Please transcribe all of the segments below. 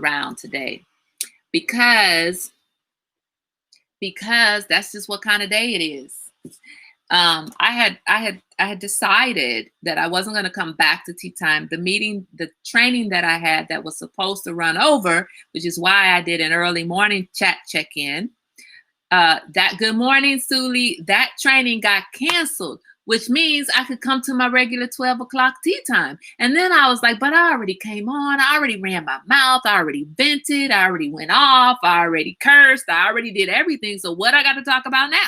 around today because that's just what kind of day it is. I had decided that I wasn't going to come back to tea time. The training that I had that was supposed to run over, which is why I did an early morning check-in. That good morning, Suli, that training got canceled, which means I could come to my regular 12 o'clock tea time. And then I was like, but I already came on. I already ran my mouth. I already vented. I already went off. I already cursed. I already did everything. So what I got to talk about now?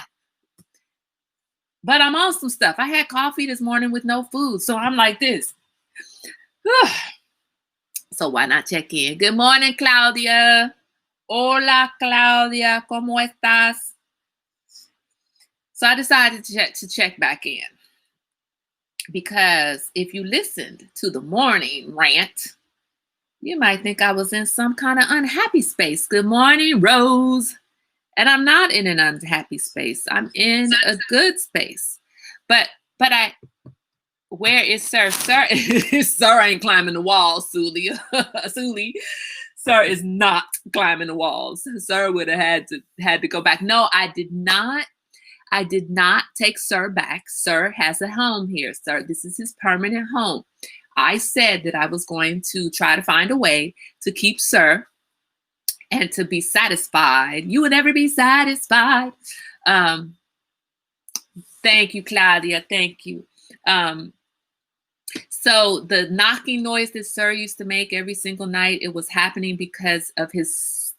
But I'm on some stuff. I had coffee this morning with no food. So I'm like this. So why not check in? Good morning, Claudia. Hola, Claudia. ¿Cómo estás? So I decided to check back in. Because if you listened to the morning rant, you might think I was in some kind of unhappy space. Good morning, Rose. And I'm not in an unhappy space. I'm in a good space. But where is Sir? Sir ain't climbing the walls, Suli. Suli. Sir is not climbing the walls. Sir would have had to go back. No, I did not. I did not take Sir back. Sir has a home here. Sir, this is his permanent home. I said that I was going to try to find a way to keep Sir and to be satisfied. You will never be satisfied. Thank you, Claudia. Thank you. So the knocking noise that Sir used to make every single night, it was happening because of his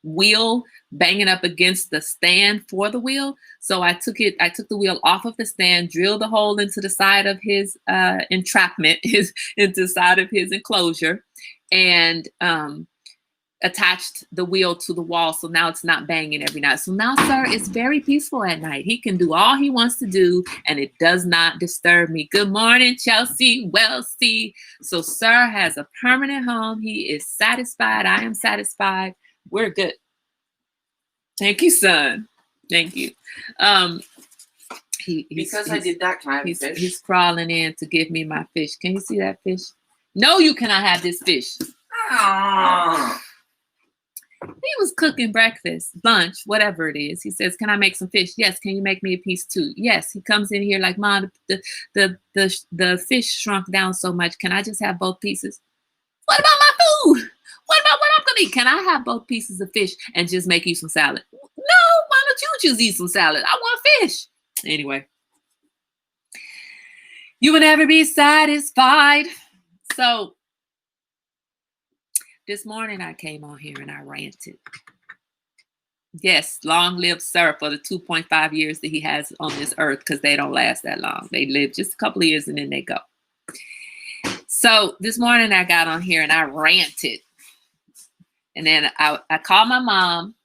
wheel banging up against the stand for the wheel. So I took the wheel off of the stand, drilled a hole into the side of his entrapment, into the side of his enclosure, and attached the wheel to the wall. So now it's not banging every night. So now Sir is very peaceful at night. He can do all he wants to do and it does not disturb me. Good morning, Chelsea. Well-see. So Sir has a permanent home. He is satisfied. I am satisfied. We're good. Thank you, son. Thank you. Because I did that, can I have a fish? He's crawling in to give me my fish. Can you see that fish? No, you cannot have this fish. Oh. He was cooking breakfast, lunch, whatever it is. He says, can I make some fish? Yes. Can you make me a piece too? Yes. He comes in here like, Mom, the fish shrunk down so much. Can I just have both pieces? What about my food? What about what I'm going to eat? Can I have both pieces of fish and just make you some salad? No, why don't you just eat some salad? I want fish. Anyway, you will never be satisfied. So this morning I came on here and I ranted. Yes, long live Sir for the 2.5 years that he has on this earth, because they don't last that long. They live just a couple of years and then they go. So this morning I got on here and I ranted. And then I called my mom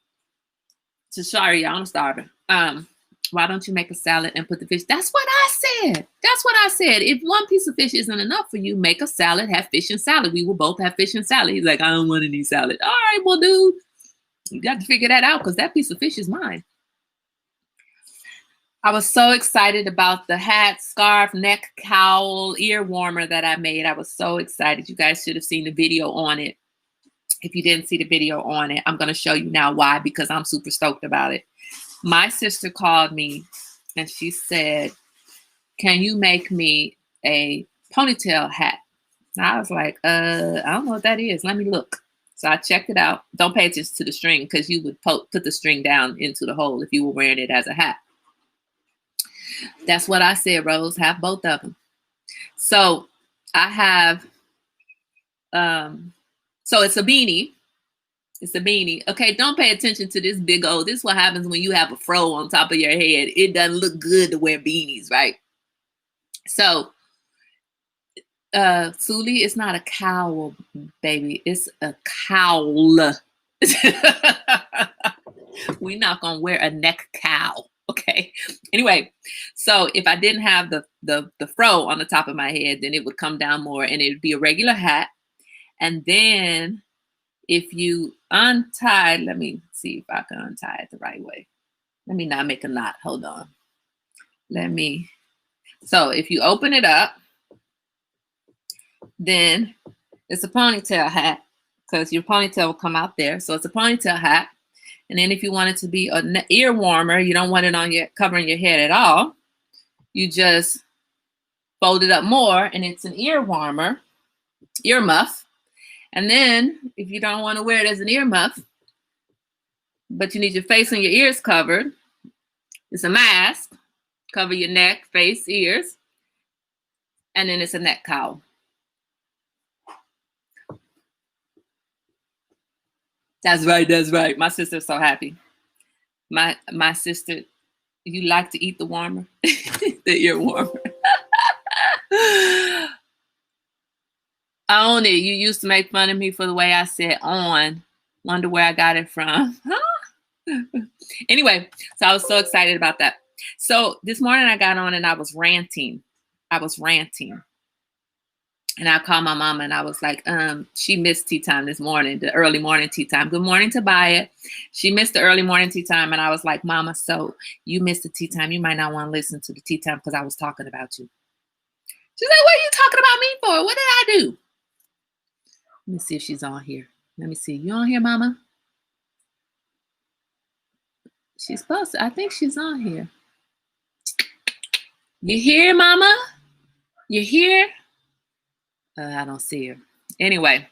to, sorry, I'm starving. Why don't you make a salad and put the fish? That's what I said. That's what I said. If one piece of fish isn't enough for you, make a salad, have fish and salad. We will both have fish and salad. He's like, I don't want any salad. All right, well, dude, you got to figure that out because that piece of fish is mine. I was so excited about the hat, scarf, neck, cowl, ear warmer that I made. I was so excited. You guys should have seen the video on it. If you didn't see the video on it, I'm going to show you now why, because I'm super stoked about it. My sister called me and she said, can you make me a ponytail hat? And I was like, I don't know what that is. Let me look. So I checked it out. Don't pay attention to the string because you would put the string down into the hole if you were wearing it as a hat. That's what I said, Rose. Have both of them. So I have, so it's a beanie. It's a beanie. Okay, don't pay attention to this big old. This is what happens when you have a fro on top of your head. It doesn't look good to wear beanies, right? So, Suli, it's not a cowl, baby. It's a cowl. We're not gonna wear a neck cowl, okay? Anyway, so if I didn't have the fro on the top of my head, then it would come down more, and it would be a regular hat. And then if you untie, let me see if I can untie it the right way. Let me not make a knot. Hold on. So if you open it up, then it's a ponytail hat. because your ponytail will come out there. So it's a ponytail hat. And then if you want it to be an ear warmer, you don't want it on your covering your head at all. You just fold it up more and it's an ear warmer, ear muff. And then if you don't want to wear it as an ear muff, but you need your face and your ears covered, it's a mask. Cover your neck, face, ears. And then it's a neck cowl. That's right, that's right. My sister's so happy. My sister, you like to eat the warmer? The ear warmer. I own it. You used to make fun of me for the way I said on. Wonder where I got it from. Anyway, so I was so excited about that. So this morning I got on and I was ranting. And I called my mama and I was like, she missed tea time this morning, the early morning tea time. Good morning, Tobiah. She missed the early morning tea time. And I was like, Mama, so you missed the tea time. You might not want to listen to the tea time because I was talking about you. She's like, what are you talking about me for? What did I do? Let me see if she's on here. Let me see. You on here, Mama? She's supposed to. I think she's on here. You here, Mama? You here? I don't see her. Anyway,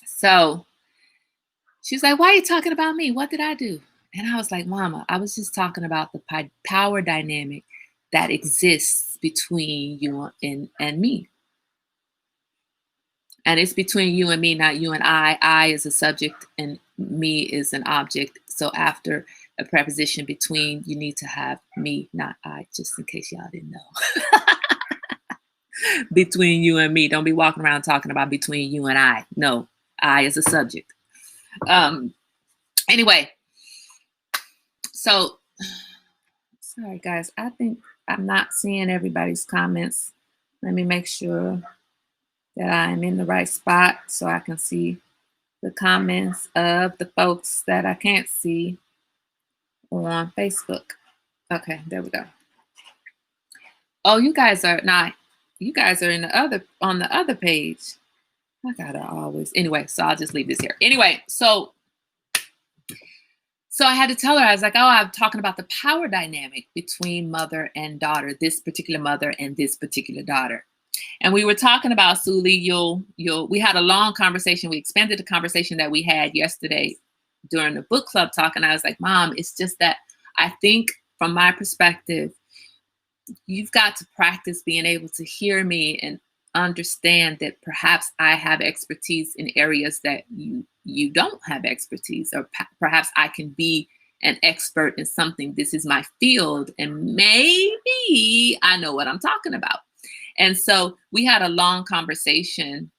so she's like, why are you talking about me? What did I do? And I was like, Mama, I was just talking about the power dynamic that exists between you and me. And it's between you and me, not you and I. I is a subject and me is an object. So after a preposition between, you need to have me, not I, just in case y'all didn't know. Between you and me. Don't be walking around talking about between you and I. No, I is a subject. Anyway, so sorry guys, I think I'm not seeing everybody's comments. Let me make sure that I'm in the right spot so I can see the comments of the folks that I can't see on Facebook. Okay, there we go. Oh, you guys are not. You guys are on the other page. I gotta always. Anyway, so I'll just leave this here. Anyway, so I had to tell her, I was like, oh, I'm talking about the power dynamic between mother and daughter, this particular mother and this particular daughter. And we were talking about, Suli, we had a long conversation. We expanded the conversation that we had yesterday during the book club talk. And I was like, Mom, it's just that I think from my perspective, you've got to practice being able to hear me and understand that perhaps I have expertise in areas that you don't have expertise, or perhaps I can be an expert in something. This is my field, and maybe I know what I'm talking about. And so we had a long conversation.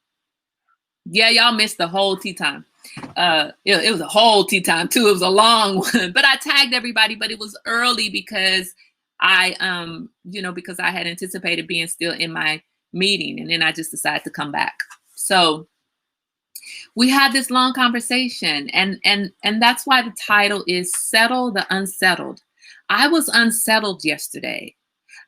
Yeah, y'all missed the whole tea time. It was a whole tea time too. It was a long one, but I tagged everybody, but it was early because because I had anticipated being still in my meeting, and then I just decided to come back. So we had this long conversation, and that's why the title is Settle the Unsettled. I was unsettled yesterday.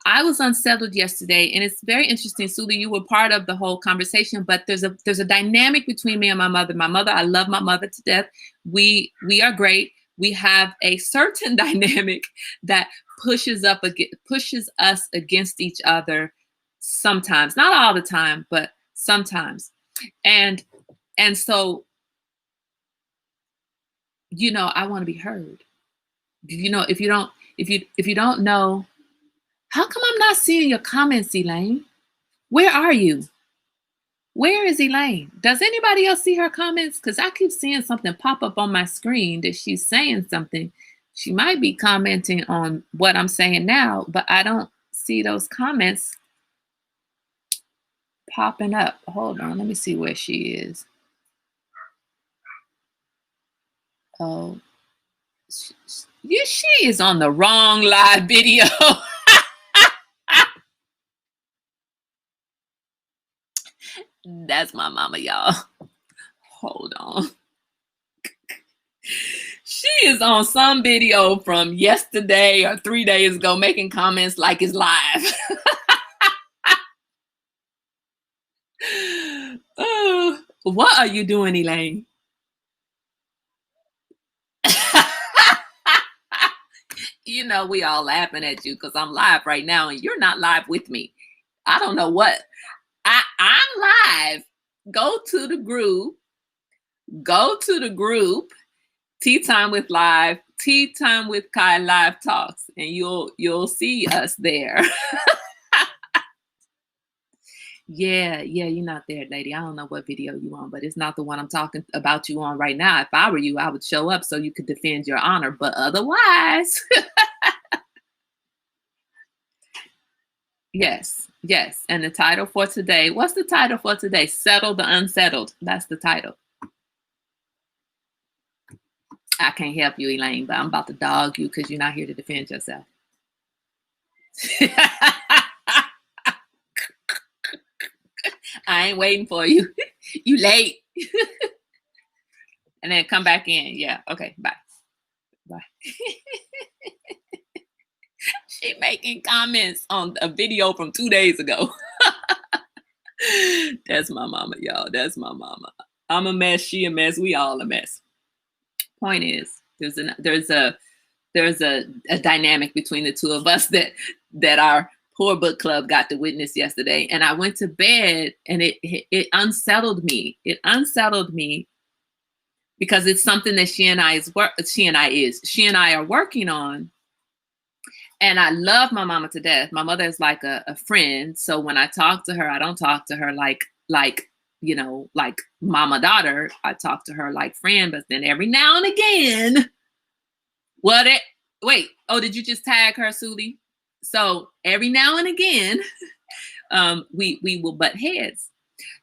And it's very interesting. Suli, you were part of the whole conversation, but there's a dynamic between me and my mother. My mother, I love my mother to death. We are great. We have a certain dynamic that pushes us against each other sometimes, not all the time, but sometimes. And so, I want to be heard. If you don't know, how come I'm not seeing your comments, Elaine? Where are you? Where is Elaine? Does anybody else see her comments? Because I keep seeing something pop up on my screen that she's saying something. She might be commenting on what I'm saying now, but I don't see those comments popping up. Hold on, let me see where she is. Oh, she is on the wrong live video. That's my mama, y'all. Hold on. She is on some video from yesterday or 3 days ago making comments like it's live. Oh, What are you doing, Elaine? You know, we all laughing at you because I'm live right now and you're not live with me. I don't know what. I'm live. Go to the group. Go to the group. Tea Time with Live. Tea Time with Kai Live Talks, and you'll see us there. Yeah, you're not there, lady. I don't know what video you on, but it's not the one I'm talking about you on right now. If I were you, I would show up so you could defend your honor, but otherwise, yes. And the title for today, what's the title for today? Settle the Unsettled. That's the title. I can't help you, Elaine, but I'm about to dog you because you're not here to defend yourself. I ain't waiting for you. You late. And then come back in. Yeah. Okay. Bye. She making comments on a video from 2 days ago. That's my mama, y'all. That's my mama. I'm a mess. She a mess. We all a mess. Point is, there's a dynamic between the two of us that our poor book club got to witness yesterday. And I went to bed and it unsettled me. It unsettled me because it's something that she and I are working on. And I love my mama to death. My mother is like a friend. So when I talk to her, I don't talk to her like mama daughter. I talk to her like friend, but then every now and again, did you just tag her, Suli? So every now and again, we will butt heads.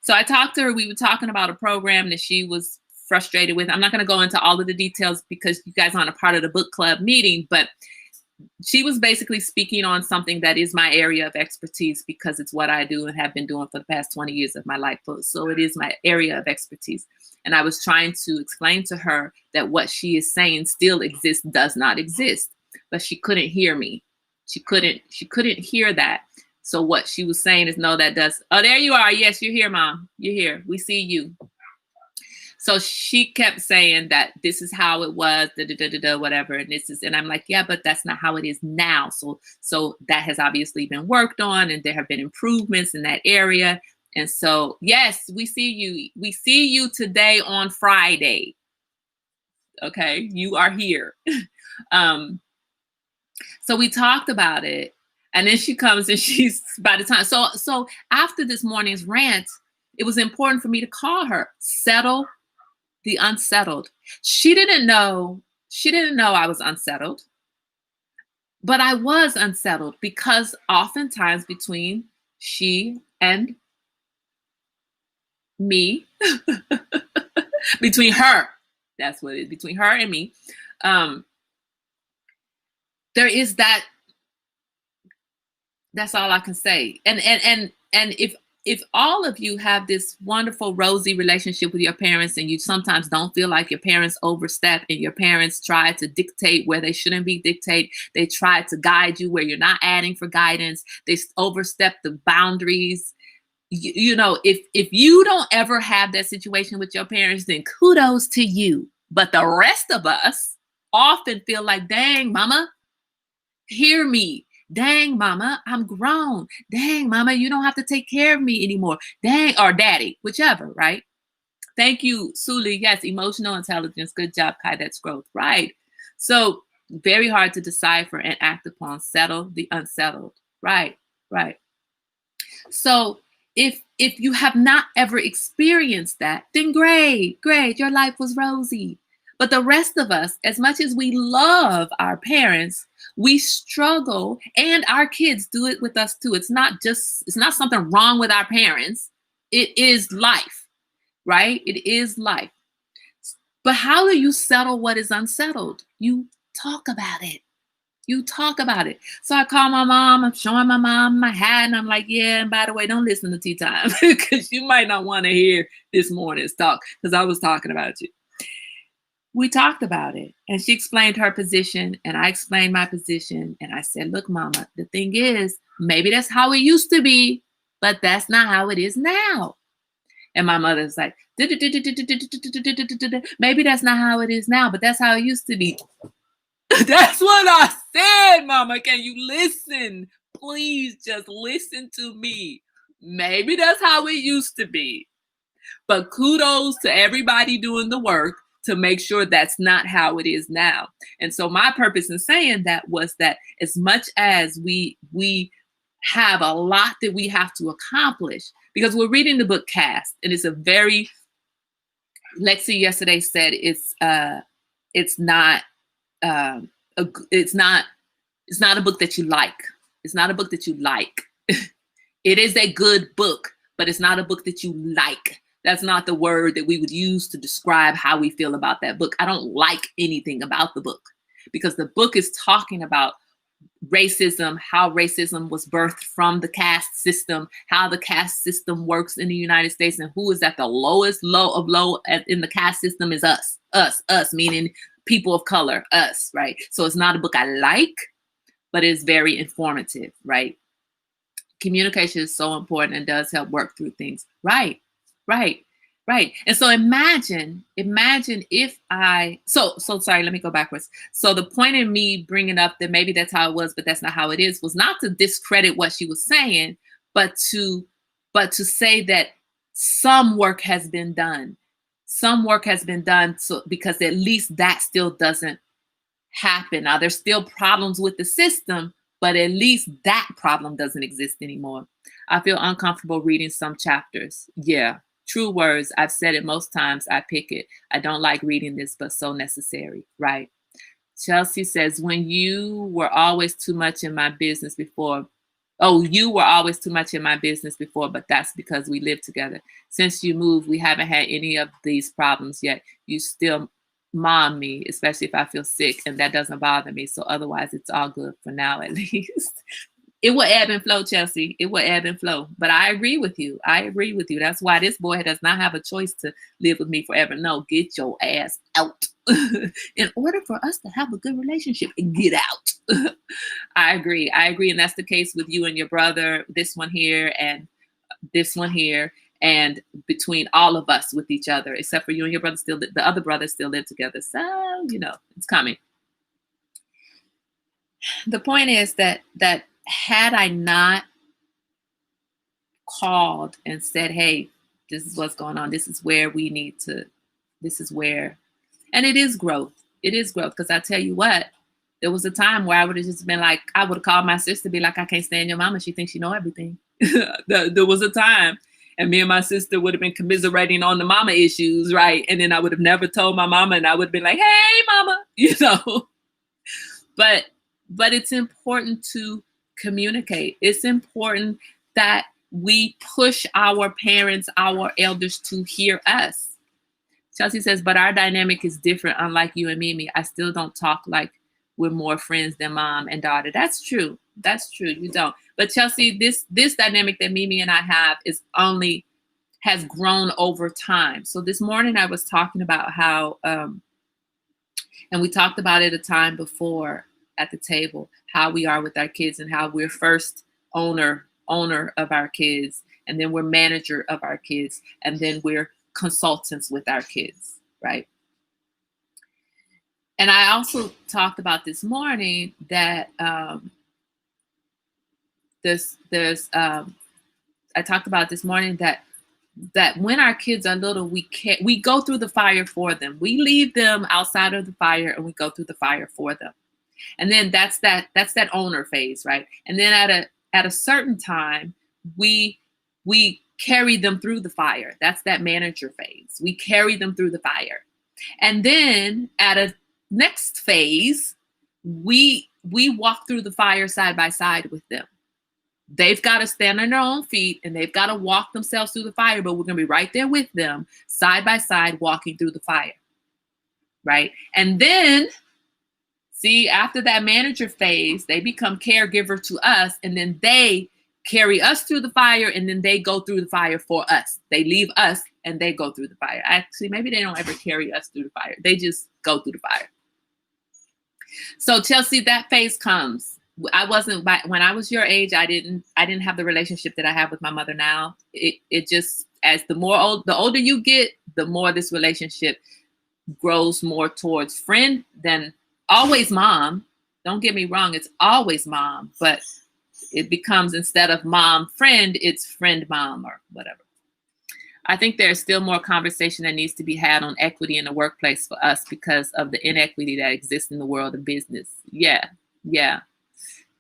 So I talked to her. We were talking about a program that she was frustrated with. I'm not going to go into all of the details because you guys aren't a part of the book club meeting, but she was basically speaking on something that is my area of expertise because it's what I do and have been doing for the past 20 years of my life. So it is my area of expertise. And I was trying to explain to her that what she is saying still exists, does not exist, but she couldn't hear me. She couldn't hear that. So what she was saying is, no, that does. Oh, there you are. Yes, you're here, Mom. You're here. We see you. So she kept saying that this is how it was, whatever. And I'm like, yeah, but that's not how it is now. So that has obviously been worked on and there have been improvements in that area. And so, yes, we see you. We see you today on Friday. Okay. You are here. So we talked about it. And then she comes and she's by the time. So after this morning's rant, it was important for me to call her. Settle the unsettled. She didn't know I was unsettled, but I was unsettled because oftentimes between she and me, between her, that's what it is, between her and me, there is that. That's all I can say. And if all of you have this wonderful rosy relationship with your parents and you sometimes don't feel like your parents overstep and your parents try to dictate where they shouldn't be dictate, they try to guide you where you're not adding for guidance, they overstep the boundaries. You know, if you don't ever have that situation with your parents, then kudos to you. But the rest of us often feel like, dang, mama, hear me. Dang, mama, I'm grown. Dang, mama, you don't have to take care of me anymore. Dang, or daddy, whichever, right? Thank you, Suli. Yes, emotional intelligence. Good job, Kai. That's growth, right? So very hard to decipher and act upon. Settle the unsettled, right? So if you have not ever experienced that, then great, your life was rosy. But the rest of us, as much as we love our parents, we struggle, and our kids do it with us too. It's not something wrong with our parents. It is life, right? It is life. But how do you settle what is unsettled? You talk about it. So I call my mom, I'm showing my mom my hat, and I'm like, yeah, and by the way, don't listen to Tea Time because you might not want to hear this morning's talk because I was talking about you. We talked about it and she explained her position and I explained my position. And I said, look, mama, the thing is, maybe that's how it used to be, but that's not how it is now. And my mother's like, maybe that's not how it is now, but that's how it used to be. That's what I said, Mama. Can you listen? Please just listen to me. Maybe that's how it used to be. But kudos to everybody doing the work to make sure that's not how it is now. And so my purpose in saying that was that as much as we have a lot that we have to accomplish, because we're reading the book Cast, and it's a very, Lexi yesterday said it's not it's not a book that you like. It's not a book that you like. It is a good book, but it's not a book that you like. That's not the word that we would use to describe how we feel about that book. I don't like anything about the book because the book is talking about racism, how racism was birthed from the caste system, how the caste system works in the United States, and who is at the lowest low of low in the caste system is us, meaning people of color, us, right? So it's not a book I like, but it's very informative, right? Communication is so important and does help work through things. Right. And so imagine if so sorry, let me go backwards. So the point in me bringing up that maybe that's how it was, but that's not how it is, was not to discredit what she was saying, but to say that some work has been done. Some work has been done so because at least that still doesn't happen. Now there's still problems with the system, but at least that problem doesn't exist anymore. I feel uncomfortable reading some chapters. Yeah, true words. I've said it most times. I pick it. I don't like reading this, but so necessary. Right. Chelsea says, when you were always too much in my business before. Oh, you were always too much in my business before, but that's because we live together. Since you moved, we haven't had any of these problems yet. You still mom me, especially if I feel sick, and that doesn't bother me. So otherwise, it's all good for now, at least. It will ebb and flow, Chelsea. It will ebb and flow. But I agree with you. That's why this boy does not have a choice to live with me forever. No, get your ass out. In order for us to have a good relationship, get out. I agree. And that's the case with you and your brother, this one here and this one here, and between all of us with each other, except for you and your brother still, the other brothers still live together. So, it's coming. The point is that had I not called and said, hey, this is what's going on, this is where, and it is growth. Because I tell you what, there was a time where I would have just been like, I would have called my sister, be like, I can't stand your mama. She thinks she know everything. There was a time, and me and my sister would have been commiserating on the mama issues, right? And then I would have never told my mama, and I would have been like, hey, mama, But it's important to communicate. It's important that we push our parents, our elders to hear us. Chelsea says, but our dynamic is different, unlike you and Mimi. I still don't talk like we're more friends than mom and daughter. That's true. You don't. But Chelsea, this dynamic that Mimi and I have has grown over time. So this morning I was talking about how, and we talked about it a time before at the table, how we are with our kids and how we're first owner of our kids, and then we're manager of our kids, and then we're consultants with our kids, right? And I also talked about this morning that I talked about this morning that when our kids are little, we go through the fire for them. We leave them outside of the fire and we go through the fire for them. And then that's that owner phase, right? And then at a certain time, we carry them through the fire. That's that manager phase. We carry them through the fire. And then at a next phase, we walk through the fire side by side with them. They've got to stand on their own feet and they've got to walk themselves through the fire, but we're going to be right there with them, side by side, walking through the fire, right? And then, see, after that manager phase, they become caregiver to us, and then they carry us through the fire, and then they go through the fire for us. They leave us and they go through the fire. Actually, maybe they don't ever carry us through the fire. They just go through the fire. So Chelsea, that phase comes. When I was your age, I didn't have the relationship that I have with my mother now. It just As the older you get, the more this relationship grows more towards friend than always mom. Don't get me wrong, it's always mom, but it becomes, instead of mom friend, it's friend mom or whatever. I think there's still more conversation that needs to be had on equity in the workplace for us because of the inequity that exists in the world of business. Yeah.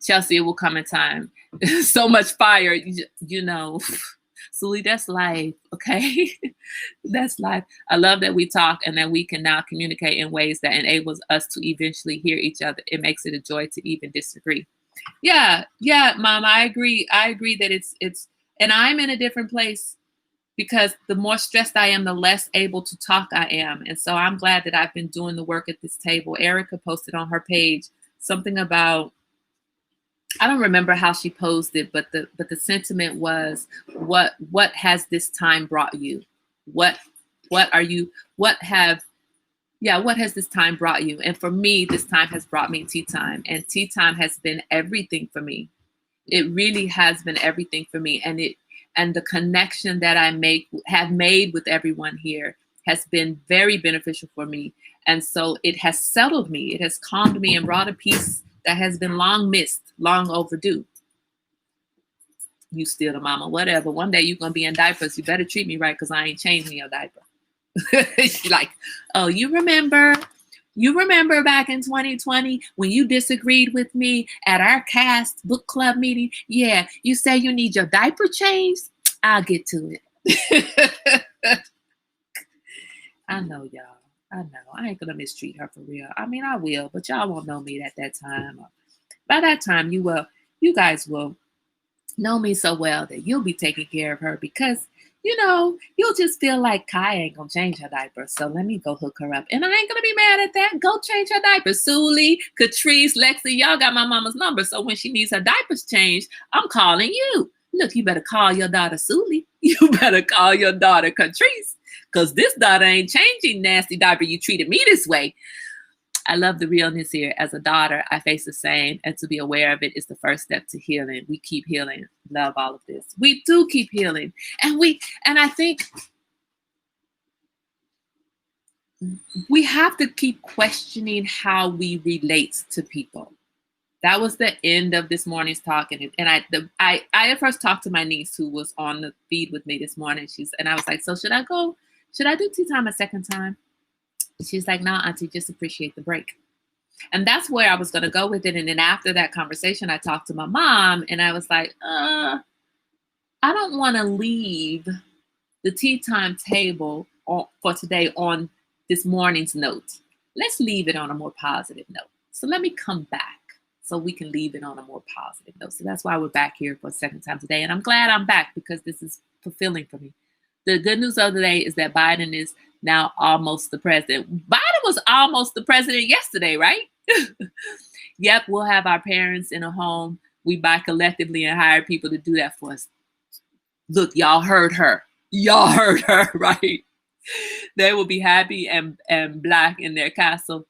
Chelsea, it will come in time. So much fire, you know. Sully, that's life, okay? That's life. I love that we talk and that we can now communicate in ways that enables us to eventually hear each other. It makes it a joy to even disagree. Yeah, Mom, I agree. I agree that it's, and I'm in a different place because the more stressed I am, the less able to talk I am. And so I'm glad that I've been doing the work at this table. Erica posted on her page something about, I don't remember how she posed it, but the sentiment was, what has this time brought you? What has this time brought you? And for me, this time has brought me tea time, and tea time has been everything for me. It really has been everything for me, and the connection that I have made with everyone here has been very beneficial for me. And so it has settled me. It has calmed me and brought a peace that has been long missed, long overdue. You still the mama, whatever. One day you're going to be in diapers. You better treat me right because I ain't changing your diaper. She's like, oh, you remember back in 2020 when you disagreed with me at our cast book club meeting? Yeah, you say you need your diaper changed. I'll get to it. I know, y'all. I know. I ain't gonna mistreat her for real. I mean, I will, but y'all won't know me at that time. By that time, you guys will know me so well that you'll be taking care of her because, you'll just feel like Kai ain't gonna change her diaper. So let me go hook her up. And I ain't gonna be mad at that. Go change her diaper. Suli, Catrice, Lexi, y'all got my mama's number. So when she needs her diapers changed, I'm calling you. Look, you better call your daughter Suli. You better call your daughter Catrice. Because this daughter ain't changing nasty diaper. You treated me this way. I love the realness here. As a daughter, I face the same. And to be aware of it is the first step to healing. We keep healing. Love all of this. We do keep healing. And I think we have to keep questioning how we relate to people. That was the end of this morning's talk. And I at first talked to my niece who was on the feed with me this morning. And I was like, so should I do tea time a second time? She's like, no, Auntie, just appreciate the break. And that's where I was going to go with it. And then after that conversation, I talked to my mom and I was like, I don't want to leave the tea time table for today on this morning's note. Let's leave it on a more positive note. So let me come back so we can leave it on a more positive note. So that's why we're back here for a second time today. And I'm glad I'm back because this is fulfilling for me. The good news of the day is that Biden is now almost the president. Biden was almost the president yesterday, right? Yep, we'll have our parents in a home. We buy collectively and hire people to do that for us. Look, y'all heard her. Y'all heard her, right? They will be happy and black in their castle.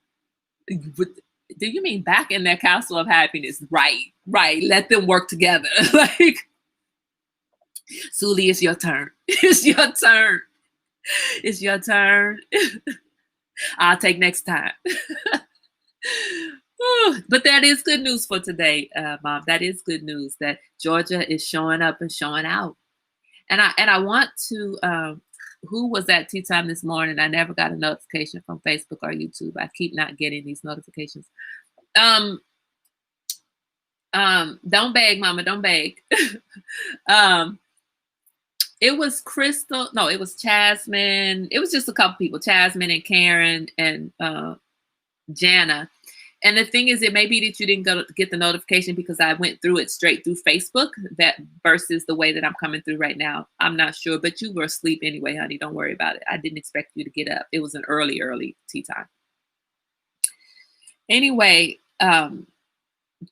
Do you mean back in their castle of happiness? Right. Let them work together. Like, Suli, it's your turn. It's your turn. It's your turn. I'll take next time. But that is good news for today, Mom. That is good news that Georgia is showing up and showing out. And I want to, who was at tea time this morning? I never got a notification from Facebook or YouTube. I keep not getting these notifications. Don't beg, Mama, don't beg. It was Crystal. No, it was Jasmine. It was just a couple people, Jasmine and Karen and Jana. And the thing is, it may be that you didn't get the notification because I went through it straight through Facebook that versus the way that I'm coming through right now. I'm not sure, but you were asleep anyway, honey. Don't worry about it. I didn't expect you to get up. It was an early tea time. Anyway,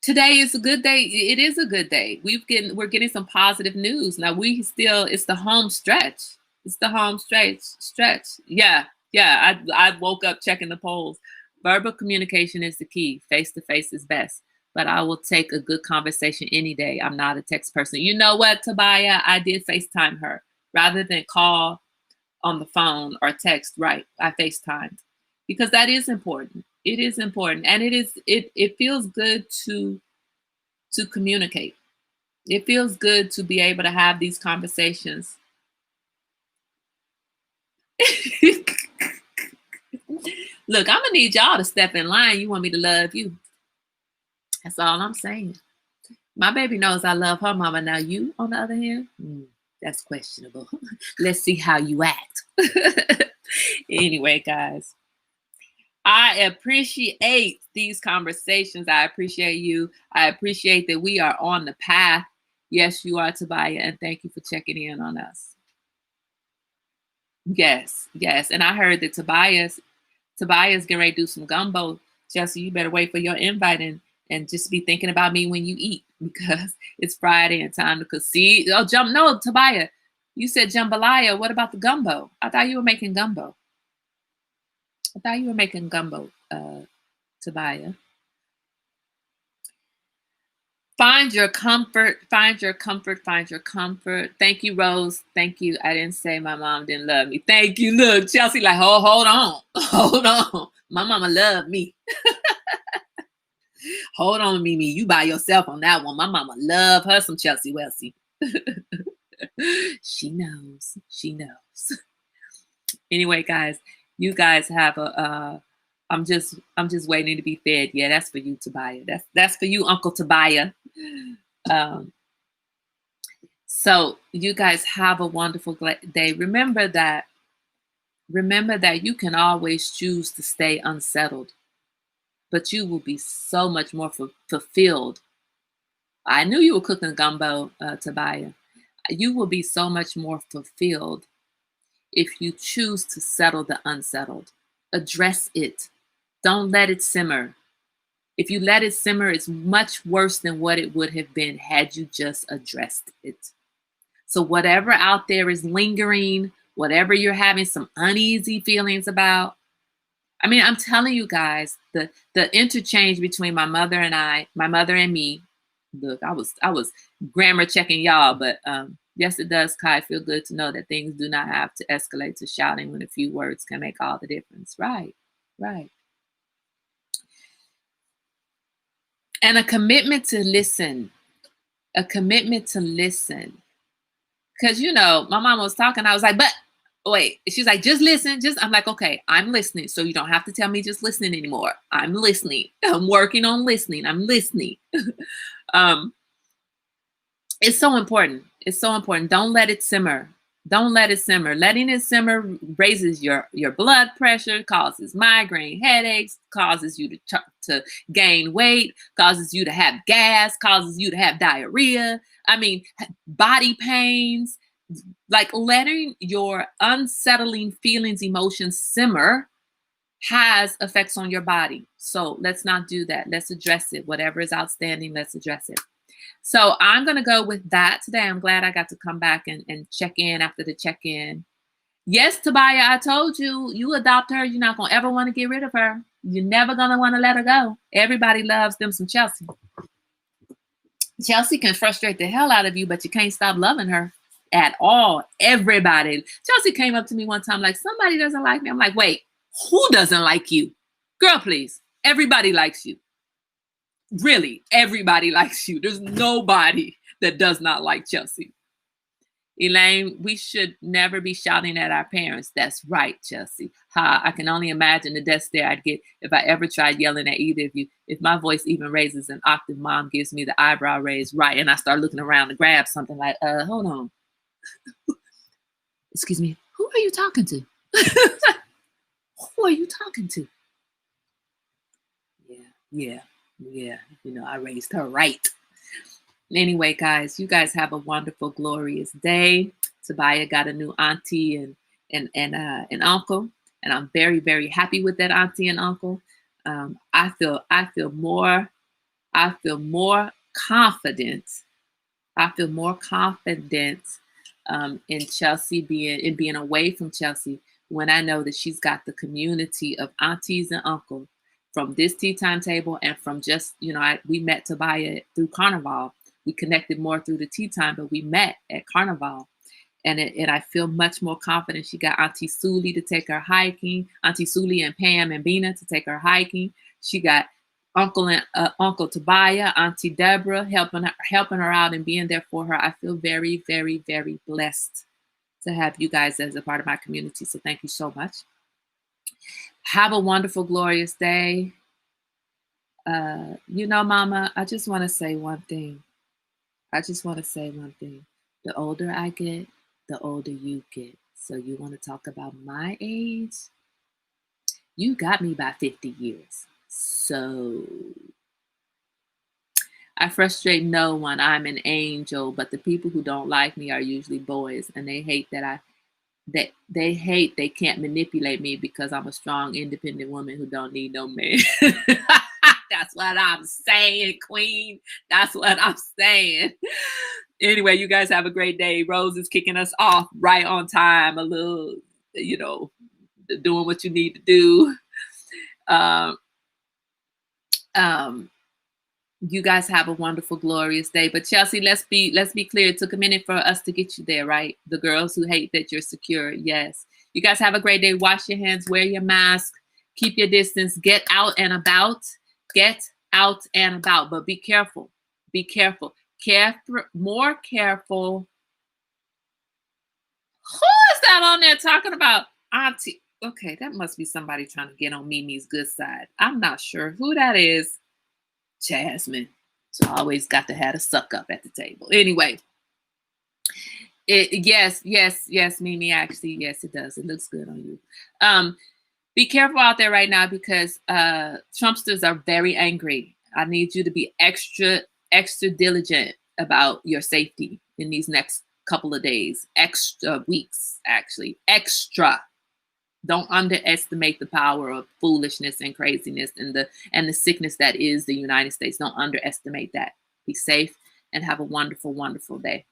today is a good day. It is a good day. We're getting some positive news. Now it's the home stretch. It's the home stretch. Yeah. I woke up checking the polls. Verbal communication is the key. Face-to-face is best. But I will take a good conversation any day. I'm not a text person. You know what, Tobiah? I did FaceTime her. rather than call on the phone or text. Right, I FaceTimed because that is important. It is important, and it feels good to communicate. It feels good to be able to have these conversations. Look, I'm gonna need y'all to step in line. You want me to love you? That's all I'm saying. My baby knows I love her mama. Now you, on the other hand, that's questionable. Let's see how you act. Anyway, guys, I appreciate these conversations. I appreciate you. I appreciate that we are on the path. Yes, you are, Tobiah, and thank you for checking in on us. Yes, yes. And I heard that Tobias getting ready to do some gumbo. Chelsea, you better wait for your invite and just be thinking about me when you eat because it's Friday and time to cook. See, no, Tobiah, you said jambalaya. What about the gumbo? I thought you were making gumbo. Tobiah. Find your comfort, find your comfort, find your comfort. Thank you, Rose. Thank you. I didn't say my mom didn't love me. Thank you. Look, Chelsea, like, hold on. Hold on. My mama loved me. Hold on, Mimi. You by yourself on that one. My mama love her some Chelsea Welsie. She knows. She knows. Anyway, guys, you guys have I'm just waiting to be fed. Yeah, that's for you, Tobiah. That's for you, Uncle Tobiah. So you guys have a wonderful day. Remember that you can always choose to stay unsettled, but you will be so much more fulfilled. I knew you were cooking gumbo, Tobiah. You will be so much more fulfilled if you choose to settle the unsettled. Address it. Don't let it simmer. If you let it simmer, it's much worse than what it would have been had you just addressed it. So whatever out there is lingering, whatever you're having some uneasy feelings about, I mean, I'm telling you guys, the interchange between my mother and me, look, I was grammar checking y'all, but yes, it does, Kai, feel good to know that things do not have to escalate to shouting when a few words can make all the difference. Right. And a commitment to listen. Because, my mom was talking. I was like, but wait. She's like, just listen. I'm like, okay, I'm listening. So you don't have to tell me just listening anymore. I'm listening. I'm working on listening. I'm listening. It's so important. It's so important. Don't let it simmer. Letting it simmer raises your blood pressure, causes migraine headaches, causes you to gain weight, causes you to have gas, causes you to have diarrhea. I mean, body pains. Like letting your unsettling feelings, emotions simmer has effects on your body. So let's not do that. Let's address it. Whatever is outstanding, let's address it. So I'm going to go with that today. I'm glad I got to come back and check in after the check-in. Yes, Tobiah, I told you, you adopt her. You're not going to ever want to get rid of her. You're never going to want to let her go. Everybody loves them some Chelsea. Chelsea can frustrate the hell out of you, but you can't stop loving her at all. Everybody. Chelsea came up to me one time like, somebody doesn't like me. I'm like, wait, who doesn't like you? Girl, please. Everybody likes you. Really, everybody likes you. There's nobody that does not like Chelsea. Elaine, we should never be shouting at our parents. That's right, Chelsea. I can only imagine the death stare I'd get if I ever tried yelling at either of you. If my voice even raises an octave, mom gives me the eyebrow raise, right? And I start looking around to grab something like, hold on. Excuse me, who are you talking to? Who are you talking to? Yeah. I raised her right. Anyway, guys, you guys have a wonderful, glorious day. Tobiah got a new auntie and uncle, and I'm very, very happy with that auntie and uncle. I feel more confident. In Chelsea being away from Chelsea when I know that she's got the community of aunties and uncles from this tea time table and from just, we met Tobiah through Carnival. We connected more through the tea time, but we met at Carnival. and I feel much more confident. She got Auntie Suli to take her hiking, Auntie Suli and Pam and Bina to take her hiking. She got Uncle Tobiah, Auntie Deborah helping her out and being there for her. I feel very, very, very blessed to have you guys as a part of my community. So thank you so much. Have a wonderful, glorious day. Mama, I just want to say one thing. The older I get, the older you get. So you want to talk about my age? You got me by 50 years. So I frustrate no one. I'm an angel, but the people who don't like me are usually boys, and they hate they can't manipulate me because I'm a strong, independent woman who don't need no man. That's what I'm saying, Queen. That's what I'm saying. Anyway, you guys have a great day. Rose is kicking us off right on time, a little, doing what you need to do. You guys have a wonderful, glorious day. But Chelsea, let's be clear. It took a minute for us to get you there, right? The girls who hate that you're secure. Yes. You guys have a great day. Wash your hands, wear your mask, keep your distance, get out and about. Get out and about, but be careful. Be careful. More careful. Who is that on there talking about Auntie? Okay, that must be somebody trying to get on Mimi's good side. I'm not sure who that is. Jasmine. So I always got to have a suck up at the table. Anyway, yes, Mimi. Actually, yes, it does. It looks good on you. Be careful out there right now because Trumpsters are very angry. I need you to be extra diligent about your safety in these next couple of days, extra weeks, actually. Extra. Don't underestimate the power of foolishness and craziness and the sickness that is the United States. Don't underestimate that. Be safe and have a wonderful, wonderful day.